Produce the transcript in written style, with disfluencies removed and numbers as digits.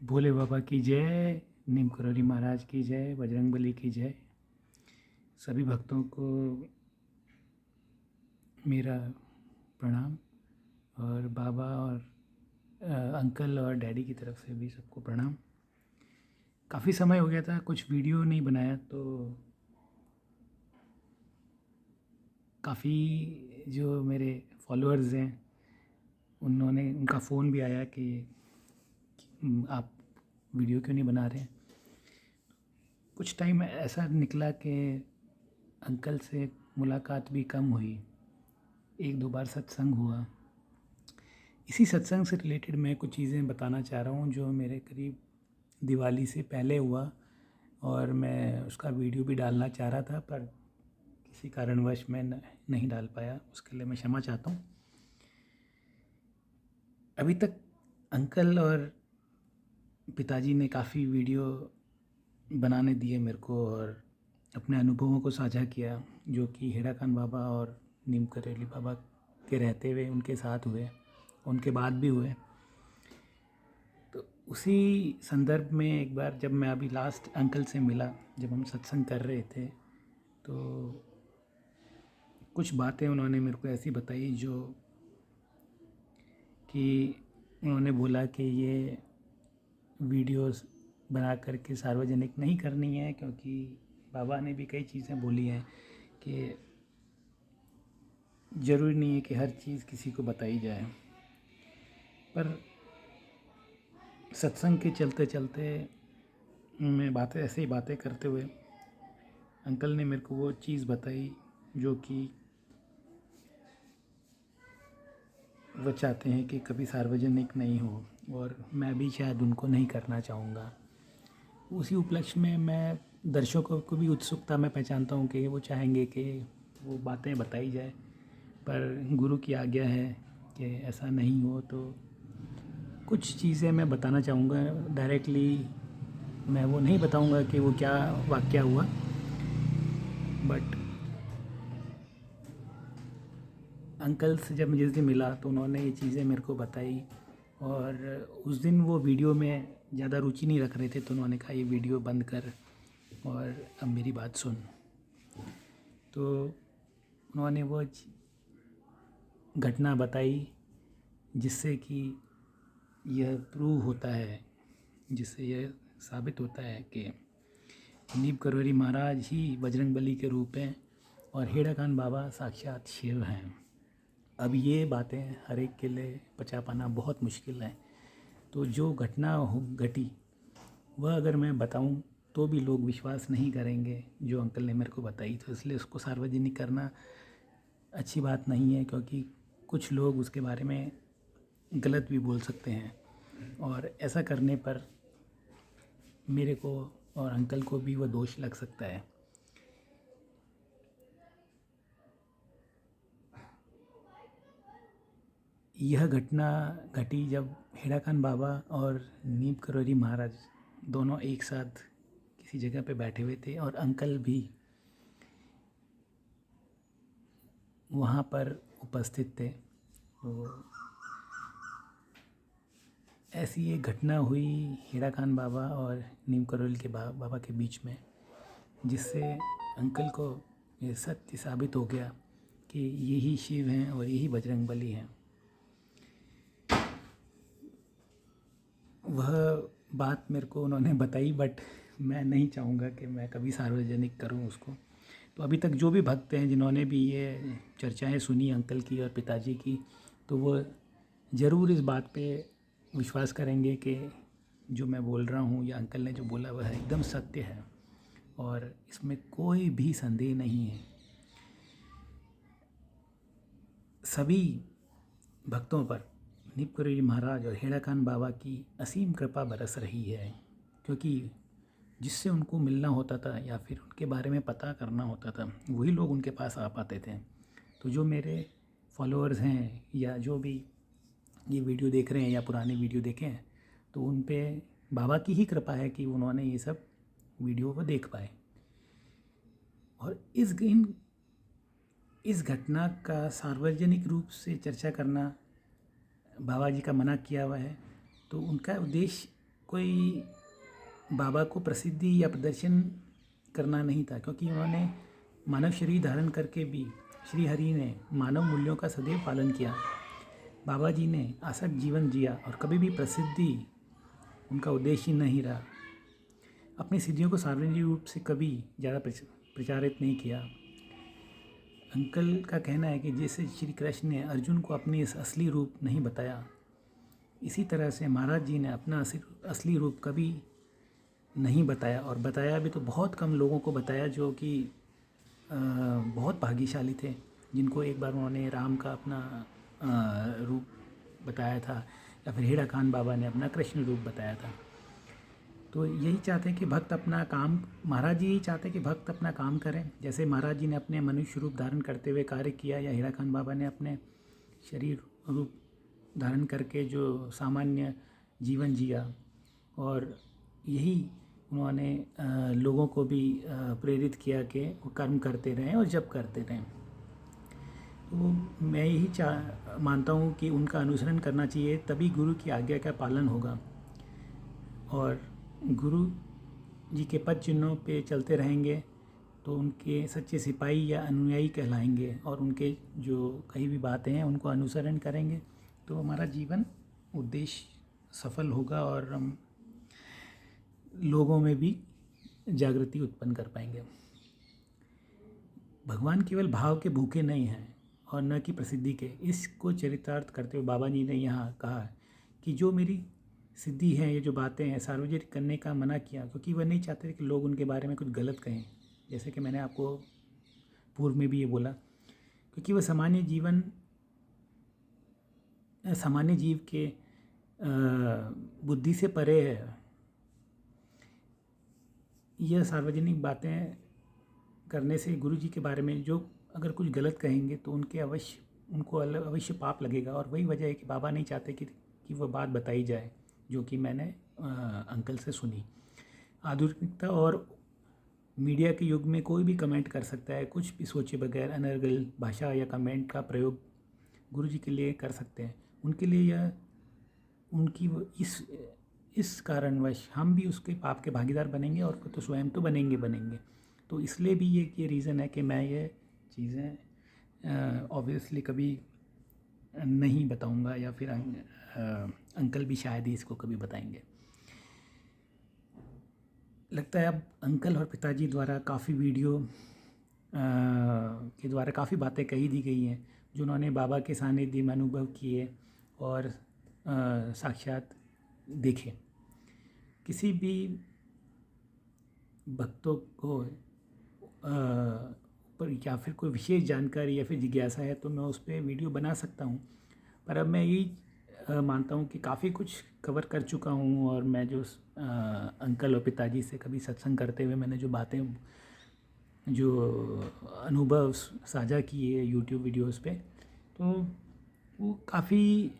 भोले बाबा की जय, नीम करौरी महाराज की जय, बजरंगबली की जय। सभी भक्तों को मेरा प्रणाम और बाबा और अंकल और डैडी की तरफ से भी सबको प्रणाम। काफ़ी समय हो गया था, कुछ वीडियो नहीं बनाया, तो काफ़ी जो मेरे फॉलोअर्स हैं उनका फ़ोन भी आया कि आप वीडियो क्यों नहीं बना रहे हैं। कुछ टाइम ऐसा निकला कि अंकल से मुलाकात भी कम हुई, एक दो बार सत्संग हुआ। इसी सत्संग से रिलेटेड मैं कुछ चीज़ें बताना चाह रहा हूँ जो मेरे करीब दिवाली से पहले हुआ, और मैं उसका वीडियो भी डालना चाह रहा था पर किसी कारणवश मैं नहीं डाल पाया, उसके लिए मैं क्षमा चाहता हूँ। अभी तक अंकल और पिताजी ने काफ़ी वीडियो बनाने दिए मेरे को और अपने अनुभवों को साझा किया, जो कि हेड़ा खान बाबा और नीम करोली बाबा के रहते हुए उनके साथ हुए, उनके बाद भी हुए। तो उसी संदर्भ में एक बार जब मैं अभी लास्ट अंकल से मिला, जब हम सत्संग कर रहे थे, तो कुछ बातें उन्होंने मेरे को ऐसी बताई जो कि उन्होंने बोला कि ये वीडियोस बना करके सार्वजनिक नहीं करनी है, क्योंकि बाबा ने भी कई चीज़ें बोली हैं कि ज़रूरी नहीं है कि हर चीज़ किसी को बताई जाए। पर सत्संग के चलते चलते मैं बातें ऐसे ही बातें करते हुए अंकल ने मेरे को वो चीज़ बताई जो कि वो चाहते हैं कि कभी सार्वजनिक नहीं हो, और मैं भी शायद उनको नहीं करना चाहूँगा। उसी उपलक्ष्य में मैं दर्शकों को भी उत्सुकता में पहचानता हूँ कि वो चाहेंगे कि वो बातें बताई जाए, पर गुरु की आज्ञा है कि ऐसा नहीं हो। तो कुछ चीज़ें मैं बताना चाहूँगा, डायरेक्टली मैं वो नहीं बताऊँगा कि वो क्या वाक़या हुआ, बट अंकल से जब जिस दिन मिला तो उन्होंने ये चीज़ें मेरे को बताई, और उस दिन वो वीडियो में ज़्यादा रुचि नहीं रख रहे थे, तो उन्होंने कहा ये वीडियो बंद कर और अब मेरी बात सुन। तो उन्होंने वो घटना बताई जिससे कि यह प्रूव होता है, जिससे यह साबित होता है कि नीम करौरी महाराज ही बजरंगबली के रूप हैं और हेड़ा खान बाबा साक्षात शिव हैं। अब ये बातें हर एक के लिए पचा पाना बहुत मुश्किल है। तो जो घटना घटी वह अगर मैं बताऊं तो भी लोग विश्वास नहीं करेंगे जो अंकल ने मेरे को बताई, तो इसलिए उसको सार्वजनिक करना अच्छी बात नहीं है, क्योंकि कुछ लोग उसके बारे में गलत भी बोल सकते हैं, और ऐसा करने पर मेरे को और अंकल को भी वह दोष लग सकता है। यह घटना घटी जब हेड़ा खान बाबा और नीम करौरी महाराज दोनों एक साथ किसी जगह पे बैठे हुए थे, और अंकल भी वहाँ पर उपस्थित थे। तो ऐसी एक घटना हुई हेड़ा खान बाबा और नीम करौली के बाबा के बीच में, जिससे अंकल को ये सत्य साबित हो गया कि यही शिव हैं और यही बजरंगबली हैं। वह बात मेरे को उन्होंने बताई, बट मैं नहीं चाहूँगा कि मैं कभी सार्वजनिक करूँ उसको। तो अभी तक जो भी भक्त हैं जिन्होंने भी ये चर्चाएं सुनी अंकल की और पिताजी की, तो वो ज़रूर इस बात पे विश्वास करेंगे कि जो मैं बोल रहा हूँ या अंकल ने जो बोला वह एकदम सत्य है, और इसमें कोई भी संदेह नहीं है। सभी भक्तों पर नीम करौरी महाराज और हेड़ा खान बाबा की असीम कृपा बरस रही है, क्योंकि जिससे उनको मिलना होता था या फिर उनके बारे में पता करना होता था वही लोग उनके पास आ पाते थे। तो जो मेरे फॉलोअर्स हैं या जो भी ये वीडियो देख रहे हैं या पुराने वीडियो देखे हैं, तो उन पे बाबा की ही कृपा है कि उन्होंने ये सब वीडियो को देख पाए। और इस घटना का सार्वजनिक रूप से चर्चा करना बाबा जी का मना किया हुआ है। तो उनका उद्देश्य कोई बाबा को प्रसिद्धि या प्रदर्शन करना नहीं था, क्योंकि उन्होंने मानव शरीर धारण करके भी श्री हरि ने मानव मूल्यों का सदैव पालन किया। बाबा जी ने आसक्त जीवन जिया और कभी भी प्रसिद्धि उनका उद्देश्य नहीं रहा। अपनी सिद्धियों को सार्वजनिक रूप से कभी ज़्यादा प्रचारित नहीं किया। अंकल का कहना है कि जैसे श्री कृष्ण ने अर्जुन को अपनी इस असली रूप नहीं बताया, इसी तरह से महाराज जी ने अपना असली रूप कभी नहीं बताया, और बताया भी तो बहुत कम लोगों को बताया, जो कि बहुत भाग्यशाली थे, जिनको एक बार उन्होंने राम का अपना रूप बताया था, या फिर हेड़ा खान बाबा ने अपना कृष्ण रूप बताया था। तो यही चाहते हैं कि भक्त अपना काम, महाराज जी यही चाहते हैं कि भक्त अपना काम करें। जैसे महाराज जी ने अपने मनुष्य रूप धारण करते हुए कार्य किया, या हेड़ा खान बाबा ने अपने शरीर रूप धारण करके जो सामान्य जीवन जिया, और यही उन्होंने लोगों को भी प्रेरित किया कि वो कर्म करते रहें और जप करते रहें। तो मैं यही मानता हूँ कि उनका अनुसरण करना चाहिए, तभी गुरु की आज्ञा का पालन होगा, और गुरु जी के पद चिन्हों पे चलते रहेंगे तो उनके सच्चे सिपाही या अनुयायी कहलाएंगे, और उनके जो कई भी बातें हैं उनको अनुसरण करेंगे तो हमारा जीवन उद्देश्य सफल होगा, और हम लोगों में भी जागृति उत्पन्न कर पाएंगे। भगवान केवल भाव के भूखे नहीं हैं और न कि प्रसिद्धि के। इसको चरितार्थ करते हुए बाबा जी ने यहाँ कहा कि जो मेरी सिद्धि है, ये जो बातें हैं, सार्वजनिक करने का मना किया, क्योंकि वह नहीं चाहते कि लोग उनके बारे में कुछ गलत कहें, जैसे कि मैंने आपको पूर्व में भी ये बोला, क्योंकि वह सामान्य जीव के बुद्धि से परे है। यह सार्वजनिक बातें करने से गुरु जी के बारे में जो अगर कुछ गलत कहेंगे तो उनको अवश्य पाप लगेगा, और वही वजह है कि बाबा नहीं चाहते कि वह बात बताई जाए, जो कि मैंने अंकल से सुनी। आधुनिकता और मीडिया के युग में कोई भी कमेंट कर सकता है, कुछ भी सोचे बगैर अनर्गल भाषा या कमेंट का प्रयोग गुरु जी के लिए कर सकते हैं। उनके लिए यह उनकी इस कारणवश हम भी उसके पाप के भागीदार बनेंगे, और तो स्वयं तो बनेंगे। तो इसलिए भी ये रीज़न है कि मैं ये चीज़ें ऑब्वियसली कभी नहीं बताऊंगा, या फिर अंकल भी शायद ही इसको कभी बताएंगे। लगता है अब अंकल और पिताजी द्वारा काफ़ी वीडियो के द्वारा काफ़ी बातें कही दी गई हैं, जो उन्होंने बाबा के सानिध्य में अनुभव किए और साक्षात देखे। किसी भी भक्तों को पर या फिर कोई विशेष जानकारी या फिर जिज्ञासा है तो मैं उस पर वीडियो बना सकता हूँ, पर अब मैं यही मानता हूँ कि काफ़ी कुछ कवर कर चुका हूँ, और मैं जो अंकल और पिताजी से कभी सत्संग करते हुए मैंने जो बातें, जो अनुभव साझा किए यूट्यूब वीडियोस पे, तो वो काफ़ी